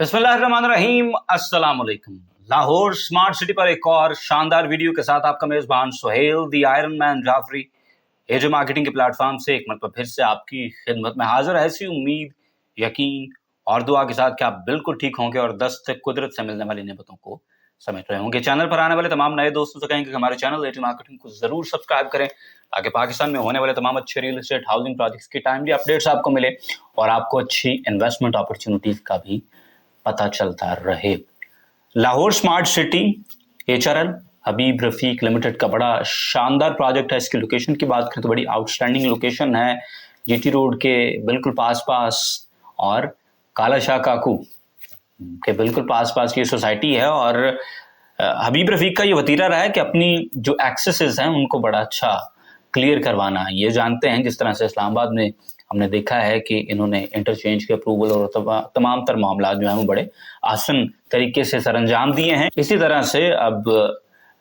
बिस्मिल्लाहिर्रहमानिर्रहीम, अस्सलाम वालेकुम। लाहौर स्मार्ट सिटी पर एक और शानदार वीडियो के साथ आपका मेजबान Suhail the iron man Jafri एजो मार्केटिंग के प्लेटफॉर्म से एक मरतबा फिर से आपकी खिदमत में हाजिर है। ऐसी उम्मीद, यकीन और दुआ के साथ कि आप बिल्कुल ठीक होंगे और दस्त कुदरत से मिलने वाली नेमतों को समेट रहे होंगे। चैनल पर आने वाले तमाम नए दोस्तों से कहेंगे कि हमारे चैनल एजो मार्केटिंग को जरूर सब्सक्राइब करें ताकि पाकिस्तान में होने वाले तमाम अच्छे रियल एस्टेट हाउसिंग प्रोजेक्ट्स की टाइमली अपडेट्स आपको मिले और आपको अच्छी इन्वेस्टमेंट अपॉर्चुनिटीज का भी पता चलता रहे। लाहौर स्मार्ट सिटी HRL हबीब रफीक लिमिटेड का बड़ा शानदार प्रोजेक्ट है। इसकी लोकेशन की बात करें तो बड़ी आउटस्टैंडिंग लोकेशन है, GT रोड के बिल्कुल पास और काला शाह काकू के बिल्कुल पास ये सोसाइटी है। और हबीब रफीक का ये वतीरा रहा है कि अपनी जो एक्सेसेस हैं उनको बड़ा अच्छा क्लियर करवाना। ये जानते हैं जिस तरह से इस्लामाबाद में हमने देखा है कि इन्होंने इंटरचेंज के अप्रूवल और तमाम तर मामला जो है वो बड़े आसान तरीके से सरअंजाम दिए हैं। इसी तरह से अब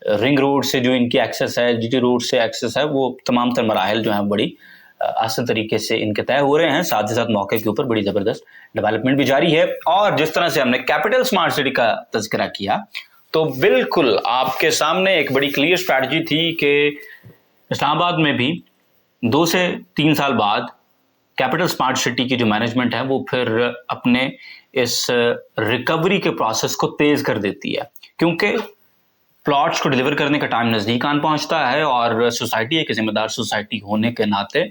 रिंग रोड से जो इनकी एक्सेस है, GT रोड से एक्सेस है, वो तमाम तर मराहल जो है बड़ी आसान तरीके से इनके तय हो रहे हैं। साथ ही साथ मौके के ऊपर बड़ी जबरदस्त डेवलपमेंट भी जारी है। और जिस तरह से हमने कैपिटल स्मार्ट सिटी का तज़किरा किया तो बिल्कुल आपके सामने एक बड़ी क्लियर स्ट्रैटेजी थी कि इस्लामाबाद में भी 2 से 3 साल बाद कैपिटल स्मार्ट सिटी की जो मैनेजमेंट है वो फिर अपने इस रिकवरी के प्रोसेस को तेज कर देती है, क्योंकि प्लॉट्स को डिलीवर करने का टाइम नजदीक आन पहुंचता है और सोसाइटी एक जिम्मेदार सोसाइटी होने के नाते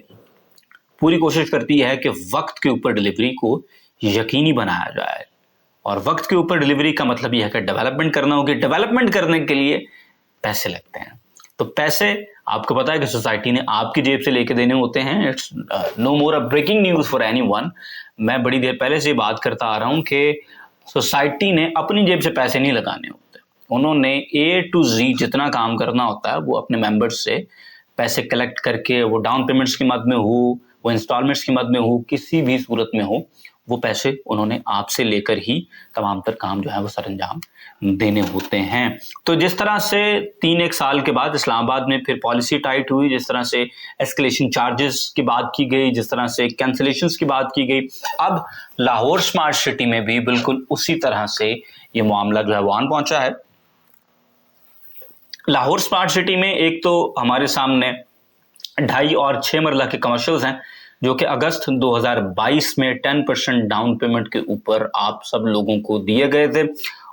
पूरी कोशिश करती है कि वक्त के ऊपर डिलीवरी को यकीनी बनाया जाए। और वक्त के ऊपर डिलीवरी का मतलब यह है कि डेवलपमेंट करना होगी। डेवलपमेंट करने के लिए पैसे लगते हैं, तो पैसे आपको पता है कि सोसाइटी ने आपकी जेब से लेके देने होते हैं। It's no more a breaking news for anyone. मैं बड़ी देर पहले से बात करता आ रहा हूं कि सोसाइटी ने अपनी जेब से पैसे नहीं लगाने होते। उन्होंने A to Z जितना काम करना होता है वो अपने मेंबर्स से पैसे कलेक्ट करके, वो डाउन पेमेंट्स की मद में हो, वो इंस्टॉलमेंट्स की मद में हो, किसी भी सूरत में हो, वो पैसे उन्होंने आपसे लेकर ही तमाम तर काम जो है वो सरअंजाम देने होते हैं। तो जिस तरह से 3-1 साल के बाद इस्लामाबाद में फिर पॉलिसी टाइट हुई, जिस तरह से एस्केलेशन चार्जेस की बात की गई, जिस तरह से कैंसिलेशंस की बात की गई, अब लाहौर स्मार्ट सिटी में भी बिल्कुल उसी तरह से ये मामला जो है वो आन पहुंचा है। लाहौर स्मार्ट सिटी में एक तो हमारे सामने 2.5 और 6 मरला के कमर्शियल्स हैं जो कि अगस्त 2022 में 10% डाउन पेमेंट के ऊपर आप सब लोगों को दिए गए थे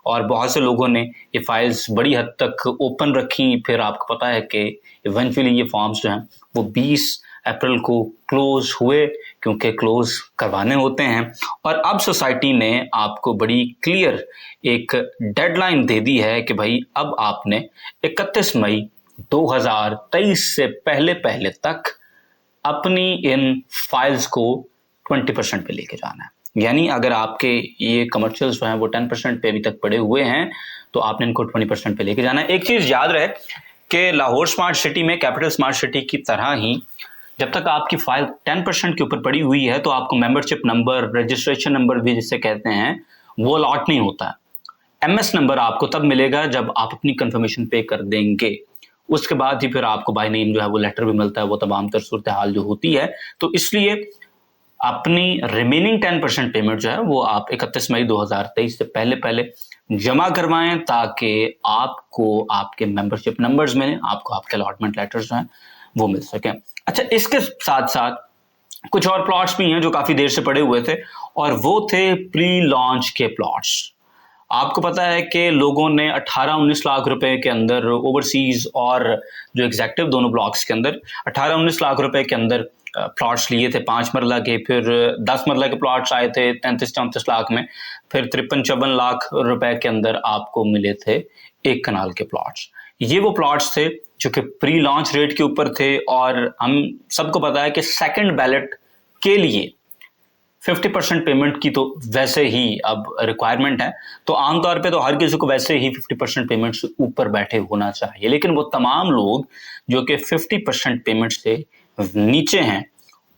और बहुत से लोगों ने ये फाइल्स बड़ी हद तक ओपन रखी। फिर आपको पता है कि इवेंचुअली ये फॉर्म्स जो हैं वो 20 अप्रैल को क्लोज हुए, क्योंकि क्लोज करवाने होते हैं। और अब सोसाइटी ने आपको बड़ी क्लियर एक डेडलाइन दे दी है कि भाई अब आपने 31 मई 2023 से पहले तक अपनी इन फाइल्स को 20% पे लेके जाना है। यानी अगर आपके ये कमर्शियल्स जो हैं वो 10% पे अभी तक पड़े हुए हैं तो आपने इनको 20% पे लेके जाना है। एक चीज याद रहे कि लाहौर स्मार्ट सिटी में कैपिटल स्मार्ट सिटी की तरह ही जब तक आपकी फाइल 10% के ऊपर पड़ी हुई है तो आपको मेंबरशिप नंबर, रजिस्ट्रेशन नंबर भी जिसे कहते हैं, वो अलॉट नहीं होता है। MS नंबर आपको तब मिलेगा जब आप अपनी कंफर्मेशन पे कर देंगे। उसके बाद ही फिर आपको बाय नेम जो है वो लेटर भी मिलता है, वो तमाम तर सूरत हाल जो होती है। तो इसलिए अपनी रिमेनिंग 10% पेमेंट जो है वो आप 31 मई 2023 से पहले जमा करवाएं ताकि आपको आपके मेंबरशिप नंबर्स मिलें, आपको आपके अलॉटमेंट लेटर्स जो हैं वो मिल सकें। अच्छा, इसके साथ साथ कुछ और प्लॉट्स भी हैं जो काफी देर से पड़े हुए थे और वो थे प्री लॉन्च के प्लॉट्स। आपको पता है कि लोगों ने 18-19 लाख रुपए के अंदर ओवरसीज और जो एग्जेक्टिव दोनों ब्लॉक्स के अंदर 18-19 लाख रुपए के अंदर प्लॉट्स लिए थे 5 मरला के। फिर 10 मरला के प्लॉट्स आए थे 33-34 लाख में। फिर 53-54 लाख रुपए के अंदर आपको मिले थे 1 कनाल के प्लॉट्स। ये वो प्लॉट्स थे जो कि प्री लॉन्च रेट के ऊपर थे और हम सबको पता है कि सेकंड बैलेट के लिए 50% पेमेंट की तो वैसे ही अब रिक्वायरमेंट है। तो आमतौर पे तो हर किसी को वैसे ही 50% पेमेंट से ऊपर बैठे होना चाहिए, लेकिन वो तमाम लोग जो कि 50% पेमेंट से नीचे हैं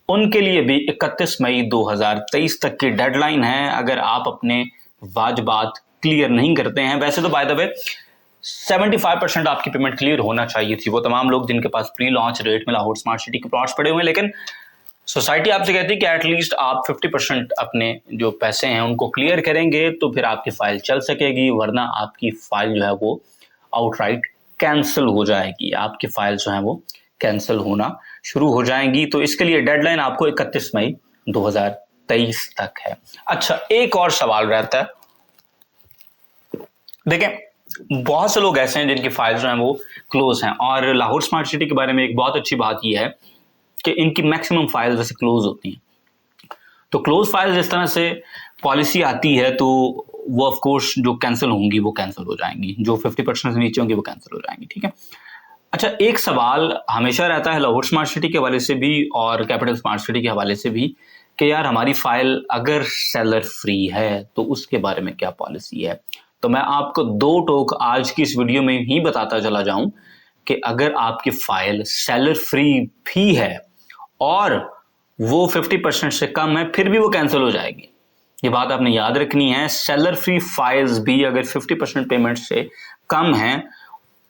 उनके लिए भी 31 मई 2023 तक की डेडलाइन है। अगर आप अपने वाजबात क्लियर नहीं करते हैं, वैसे तो बाय द वे 75% आपकी पेमेंट क्लियर होना चाहिए थी, वो तमाम लोग जिनके पास प्री लॉन्च रेट में लाहौर स्मार्ट सिटी के प्लॉट्स पड़े हुए हैं, लेकिन सोसाइटी आपसे कहती है कि एटलीस्ट आप 50% अपने जो पैसे हैं उनको क्लियर करेंगे तो फिर आपकी फाइल चल सकेगी, वरना आपकी फाइल जो है वो आउटराइट कैंसिल हो जाएगी, आपकी फाइल जो है वो कैंसिल होना शुरू हो जाएंगी। तो इसके लिए डेडलाइन आपको 31 मई 2023 तक है। अच्छा, एक और सवाल रहता है, देखें बहुत से लोग ऐसे हैं जिनकी फाइल्स जो हैं वो क्लोज हैं, और लाहौर स्मार्ट सिटी के बारे में एक बहुत अच्छी बात यह है कि इनकी मैक्सिमम फाइल्स वैसे क्लोज होती हैं। तो क्लोज फाइल्स इस तरह से पॉलिसी आती है तो वो ऑफ कोर्स जो कैंसिल होंगी वो कैंसिल हो जाएंगी, जो 50% से नीचे होंगी वो कैंसिल हो जाएंगी, ठीक है। अच्छा, एक सवाल हमेशा रहता है लाहौर स्मार्ट सिटी के हवाले से भी और कैपिटल स्मार्ट सिटी के हवाले से भी कि यार हमारी फाइल अगर सेलर फ्री है तो उसके बारे में क्या पॉलिसी है। तो मैं आपको दो टोक आज की इस वीडियो में ही बताता चला जाऊं कि अगर आपकी फाइल सेलर फ्री भी है और वो 50% से कम है फिर भी वो कैंसिल हो जाएगी। ये बात आपने याद रखनी है। सेलर फ्री फाइल्स भी अगर 50% पेमेंट से कम है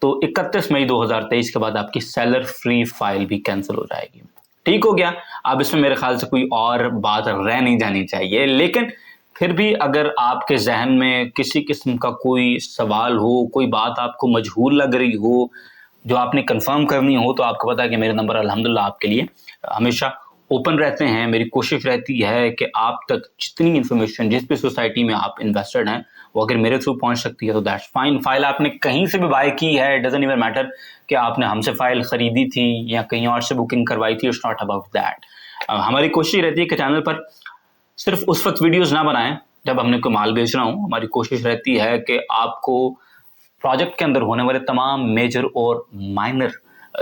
तो 31 मई 2023 के बाद आपकी सेलर फ्री फाइल भी कैंसिल हो जाएगी। ठीक हो गया। अब इसमें मेरे ख्याल से कोई और बात रह नहीं जानी चाहिए, लेकिन फिर भी अगर आपके जहन में किसी किस्म का कोई सवाल हो, कोई बात आपको मजहूल लग रही हो, जो आपने कंफर्म करनी हो, तो आपको पता है कि मेरे नंबर अल्हम्दुलिल्लाह आपके लिए हमेशा ओपन रहते हैं। मेरी कोशिश रहती है कि आप तक जितनी इन्फॉर्मेशन जिस भी सोसाइटी में आप इन्वेस्टेड हैं वो अगर मेरे थ्रू पहुंच सकती है तो दैट्स फाइन। फाइल आपने कहीं से भी बाय की है, इट डजंट इवन मैटर कि आपने हमसे फाइल खरीदी थी या कहीं और से बुकिंग करवाई थी, इट्स नॉट अबाउट दैट। हमारी कोशिश रहती है कि चैनल पर सिर्फ उस वक्त वीडियोज ना बनाएं जब हमने कोई माल बेच रहा हूँ। हमारी कोशिश रहती है कि आपको प्रोजेक्ट के अंदर होने वाले तमाम मेजर और माइनर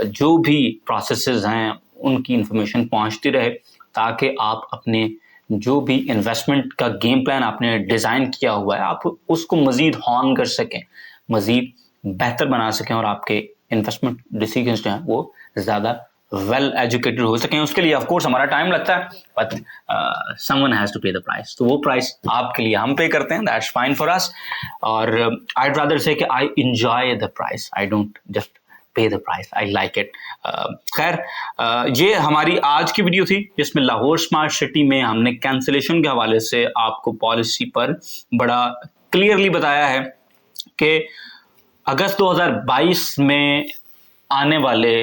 जो भी प्रोसेसेस हैं उनकी इंफॉर्मेशन पहुंचती रहे, ताकि आप अपने जो भी इन्वेस्टमेंट का गेम प्लान आपने डिज़ाइन किया हुआ है आप उसको मज़ीद हॉर्न कर सकें, मज़ीद बेहतर बना सकें और आपके इन्वेस्टमेंट डिसीजंस जो हैं वो ज़्यादा वेल एजुकेटेड हो सकें। उसके लिए ऑफ कोर्स हमारा टाइम लगता है, बट समवन हैज़ टू पे द प्राइस। तो वो प्राइस आपके लिए हम पे करते हैं, दैट्स फाइन फॉर अस। और आई रादर से कि I enjoy the price, I don't just पे the price, I like it. खैर, ये हमारी आज की वीडियो थी जिसमें लाहौर स्मार्ट सिटी में हमने कैंसिलेशन के हवाले से आपको पॉलिसी पर बड़ा क्लियरली बताया है कि अगस्त 2022 में आने वाले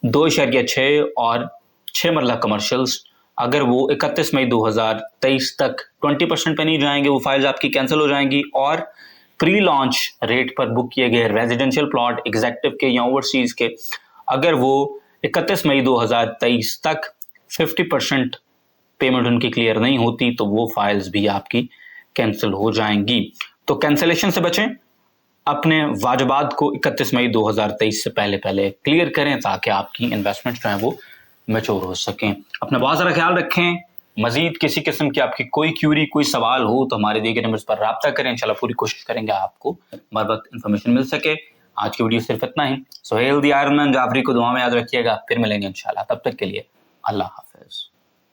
2.6 और 6 मरला कमर्शियल्स अगर वो 31 मई 2023 तक 20% पे नहीं जाएंगे वो फाइल्स आपकी कैंसिल हो जाएंगी, और प्री लॉन्च रेट पर बुक किए गए रेजिडेंशियल प्लॉट एग्जेक्टिव के या ओवरसीज के अगर वो 31 मई 2023 तक 50% पेमेंट उनकी क्लियर नहीं होती तो वो फाइल्स भी आपकी कैंसिल हो जाएंगी। तो कैंसिलेशन से बचें, अपने वाजबात को 31 मई 2023 से पहले पहले क्लियर करें ताकि आपकी इन्वेस्टमेंट जो है वो मैच्योर हो सकें। अपना बहुत सारा ख्याल रखें। मजीद किसी किस्म की आपकी कोई क्यूरी कोई सवाल हो तो हमारे दिए गए नंबर्स पर राब्ता करें, इंशाल्लाह पूरी कोशिश करेंगे आपको हर वक्त इन्फॉर्मेशन मिल सके। आज की वीडियो सिर्फ इतना ही। Sohail the iron man Jafri को दुआ में याद रखिएगा, फिर मिलेंगे इंशाल्लाह, तब तक के लिए अल्लाह हाफिज।